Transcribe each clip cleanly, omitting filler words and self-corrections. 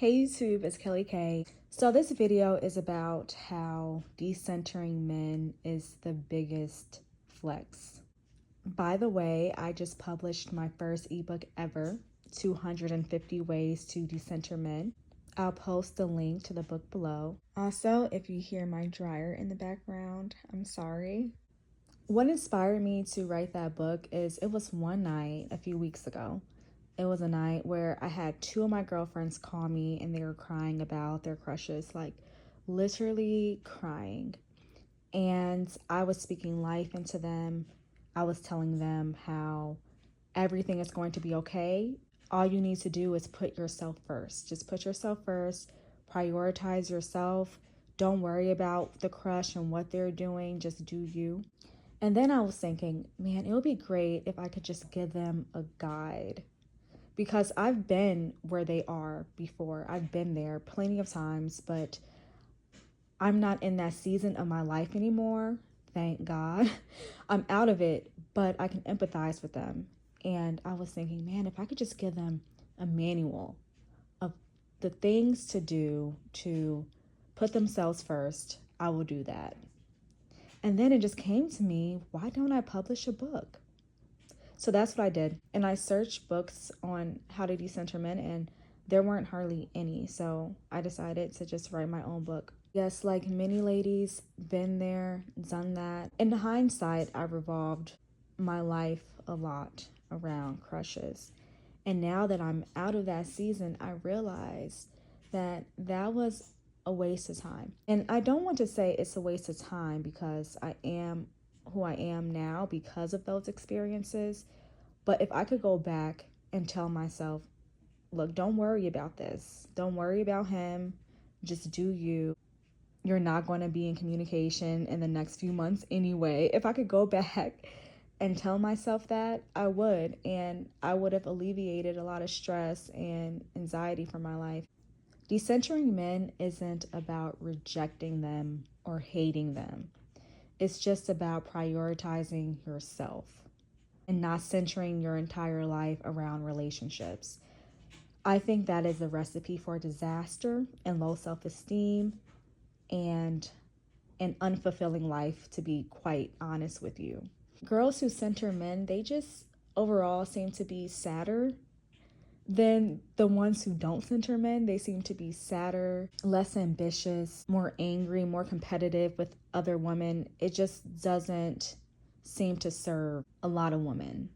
Hey YouTube, it's Kelly K. So this video is about how decentering men is the biggest flex. By the way, I just published my first ebook ever, 250 Ways to Decenter Men. I'll post the link to the book below. Also, if you hear my dryer in the background, I'm sorry. What inspired me to write that book is it was one night a few weeks ago. It was a night where I had two of my girlfriends call me and they were crying about their crushes, like literally crying. And I was speaking life into them. I was telling them how everything is going to be okay. All you need to do is put yourself first. Just put yourself first, prioritize yourself. Don't worry about the crush and what they're doing. Just do you. And then I was thinking, man, it would be great if I could just give them a guide because I've been where they are before. I've been there plenty of times, but I'm not in that season of my life anymore. Thank God. I'm out of it, but I can empathize with them. And I was thinking, man, if I could just give them a manual of the things to do to put themselves first, I will do that. And then it just came to me, why don't I publish a book? So that's what I did. And I searched books on how to decenter men, and there weren't hardly any. So I decided to just write my own book. Yes, like many ladies, been there, done that. In hindsight, I revolved my life a lot around crushes. And now that I'm out of that season, I realized that that was a waste of time. And I don't want to say it's a waste of time because I am who I am now because of those experiences. But if I could go back and tell myself, look, don't worry about this. Don't worry about him. Just do you. You're not going to be in communication in the next few months anyway. If I could go back and tell myself that, I would. And I would have alleviated a lot of stress and anxiety from my life. Decentering men isn't about rejecting them or hating them. It's just about prioritizing yourself and not centering your entire life around relationships. I think that is a recipe for disaster and low self-esteem and an unfulfilling life, to be quite honest with you. Girls who center men, they just overall seem to be sadder than the ones who don't center men. They seem to be sadder, less ambitious, more angry, more competitive with other women. It just doesn't seem to serve a lot of women.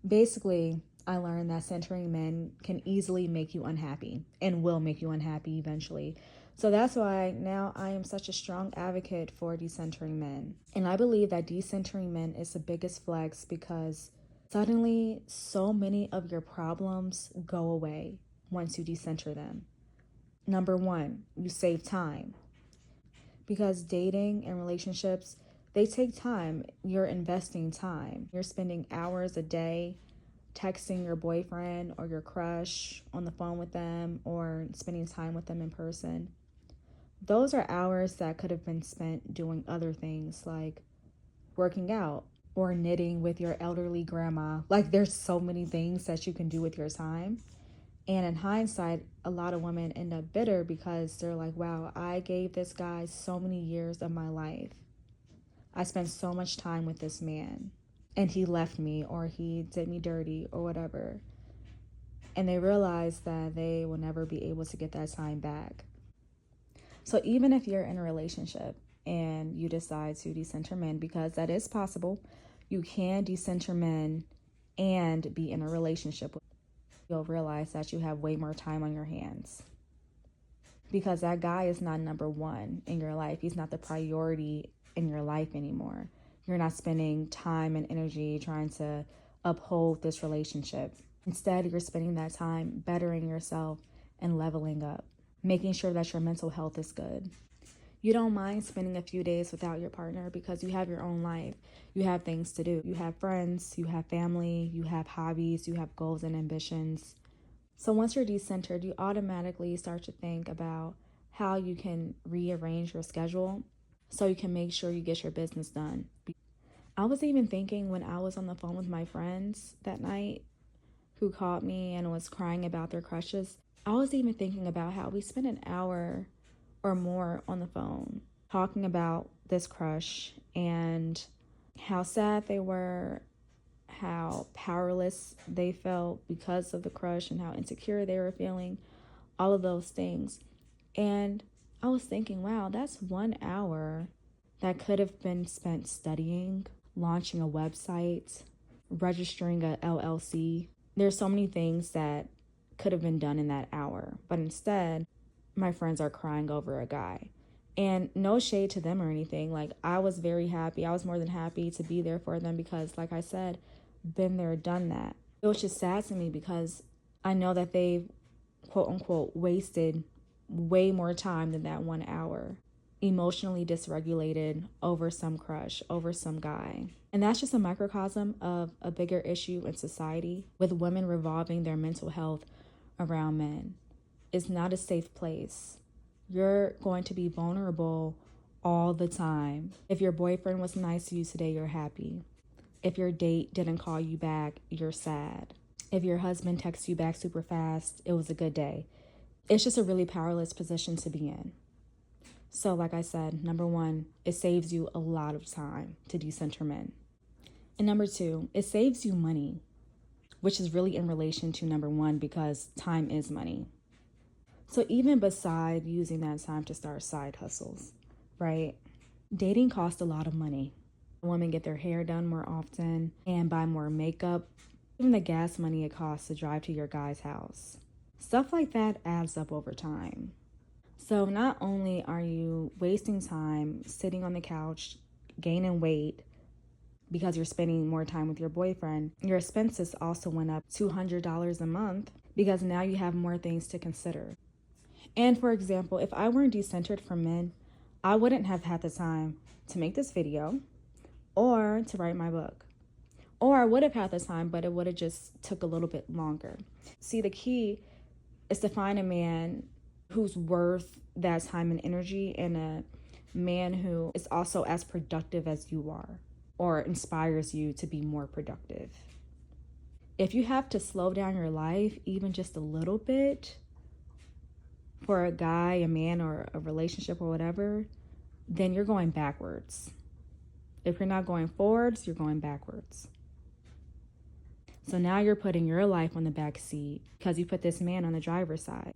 Basically, I learned that centering men can easily make you unhappy and will make you unhappy eventually. So that's why now I am such a strong advocate for decentering men. And I believe that decentering men is the biggest flex because suddenly so many of your problems go away once you decenter them. Number one, you save time. Because dating and relationships, they take time. You're investing time. You're spending hours a day texting your boyfriend or your crush on the phone with them or spending time with them in person. Those are hours that could have been spent doing other things like working out or knitting with your elderly grandma. Like there's so many things that you can do with your time. And in hindsight, a lot of women end up bitter because they're like, wow, I gave this guy so many years of my life. I spent so much time with this man and he left me or he did me dirty or whatever. And they realize that they will never be able to get that time back. So even if you're in a relationship and you decide to decenter men, because that is possible, you can decenter men and be in a relationship. You'll realize that you have way more time on your hands because that guy is not number one in your life. He's not the priority in your life anymore. You're not spending time and energy trying to uphold this relationship. Instead, you're spending that time bettering yourself and leveling up, making sure that your mental health is good. You don't mind spending a few days without your partner because you have your own life. You have things to do. You have friends, you have family, you have hobbies, you have goals and ambitions. So once you're decentered, you automatically start to think about how you can rearrange your schedule so you can make sure you get your business done. I was even thinking when I was on the phone with my friends that night who called me and was crying about their crushes, I was even thinking about how we spent an hour or more on the phone talking about this crush and how sad they were, how powerless they felt because of the crush, and how insecure they were feeling, all of those things. And I was thinking, wow, that's 1 hour that could have been spent studying, launching a website, registering a LLC. There's so many things that could have been done in that hour, but instead, my friends are crying over a guy. And no shade to them or anything. Like, I was very happy. I was more than happy to be there for them because, like I said, been there, done that. It was just sad to me because I know that they've, quote unquote, wasted way more time than that 1 hour, emotionally dysregulated over some crush, over some guy. And that's just a microcosm of a bigger issue in society with women revolving their mental health around men. It's not a safe place. You're going to be vulnerable all the time. If your boyfriend was nice to you today, you're happy. If your date didn't call you back, you're sad. If your husband texts you back super fast, it was a good day. It's just a really powerless position to be in. So like I said, number one, it saves you a lot of time to decenter men. And number two, it saves you money, which is really in relation to number one because time is money. So even beside using that time to start side hustles, right? Dating costs a lot of money. Women get their hair done more often and buy more makeup, even the gas money it costs to drive to your guy's house. Stuff like that adds up over time. So not only are you wasting time sitting on the couch, gaining weight because you're spending more time with your boyfriend, your expenses also went up $200 a month because now you have more things to consider. And for example, if I weren't decentered from men, I wouldn't have had the time to make this video or to write my book. Or I would have had the time, but it would have just took a little bit longer. See, the key is to find a man who's worth that time and energy, and a man who is also as productive as you are or inspires you to be more productive. If you have to slow down your life even just a little bit for a guy, a man, or a relationship or whatever, then you're going backwards. If you're not going forwards, you're going backwards. So now you're putting your life on the back seat because you put this man on the driver's side.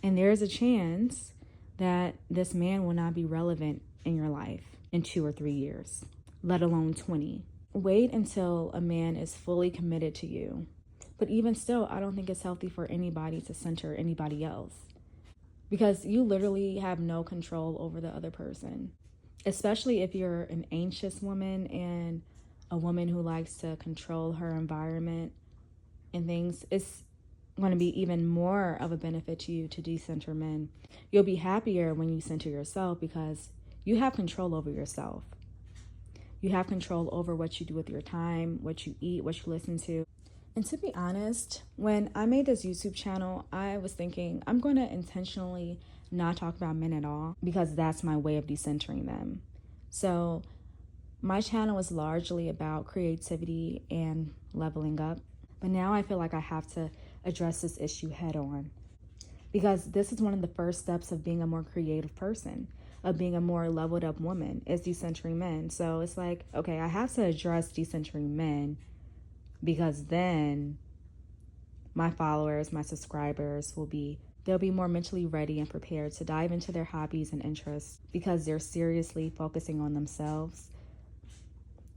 And there's a chance that this man will not be relevant in your life in 2 or 3 years, let alone 20. Wait until a man is fully committed to you. But even still, I don't think it's healthy for anybody to center anybody else because you literally have no control over the other person, especially if you're an anxious woman and a woman who likes to control her environment and things. It's going to be even more of a benefit to you to decenter men. You'll be happier when you center yourself because you have control over yourself. You have control over what you do with your time, what you eat, what you listen to. And to be honest, when I made this YouTube channel, I was thinking I'm going to intentionally not talk about men at all because that's my way of decentering them. So my channel is largely about creativity and leveling up. But now I feel like I have to address this issue head on because this is one of the first steps of being a more creative person, of being a more leveled up woman, is decentering men. So it's like, okay, I have to address decentering men because then my followers, my subscribers they'll be more mentally ready and prepared to dive into their hobbies and interests because they're seriously focusing on themselves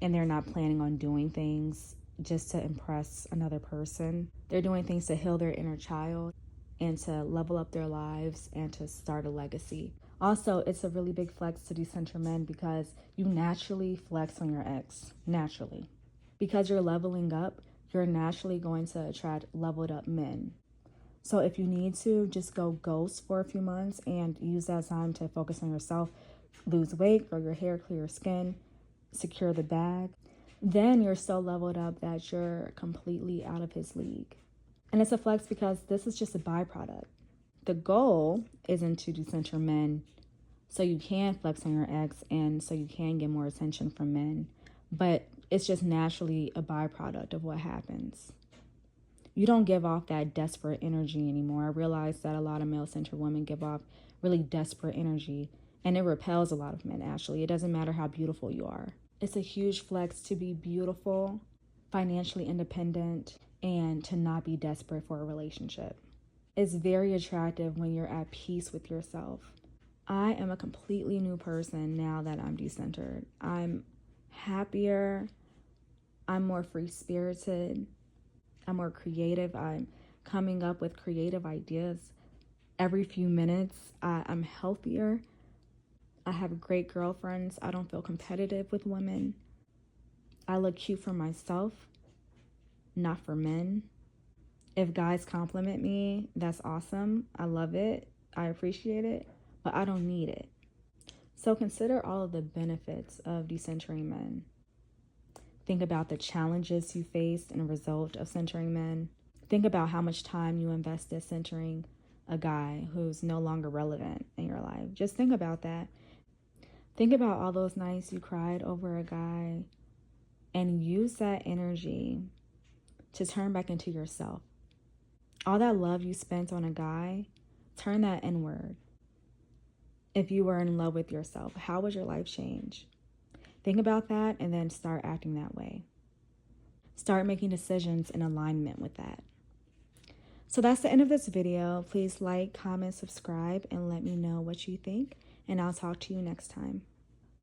and they're not planning on doing things just to impress another person. They're doing things to heal their inner child and to level up their lives and to start a legacy. Also, it's a really big flex to decenter men because you naturally flex on your ex, naturally. Because you're leveling up, you're naturally going to attract leveled up men. So if you need to, just go ghost for a few months and use that time to focus on yourself, lose weight, grow your hair, clear your skin, secure the bag. Then you're so leveled up that you're completely out of his league. And it's a flex because this is just a byproduct. The goal isn't to decenter men so you can flex on your ex and so you can get more attention from men, but it's just naturally a byproduct of what happens. You don't give off that desperate energy anymore. I realize that a lot of male-centered women give off really desperate energy, and it repels a lot of men, actually. It doesn't matter how beautiful you are. It's a huge flex to be beautiful, financially independent, and to not be desperate for a relationship. It's very attractive when you're at peace with yourself. I am a completely new person now that I'm decentered. I'm happier. I'm more free-spirited. I'm more creative. I'm coming up with creative ideas every few minutes. I'm healthier. I have great girlfriends. I don't feel competitive with women. I look cute for myself, not for men. If guys compliment me, that's awesome. I love it. I appreciate it, but I don't need it. So consider all of the benefits of decentering men. Think about the challenges you faced in a result of centering men. Think about how much time you invested centering a guy who's no longer relevant in your life. Just think about that. Think about all those nights you cried over a guy, and use that energy to turn back into yourself. All that love you spent on a guy, turn that inward. If you were in love with yourself, how would your life change? Think about that and then start acting that way. Start making decisions in alignment with that. So that's the end of this video. Please like, comment, subscribe, and let me know what you think. And I'll talk to you next time.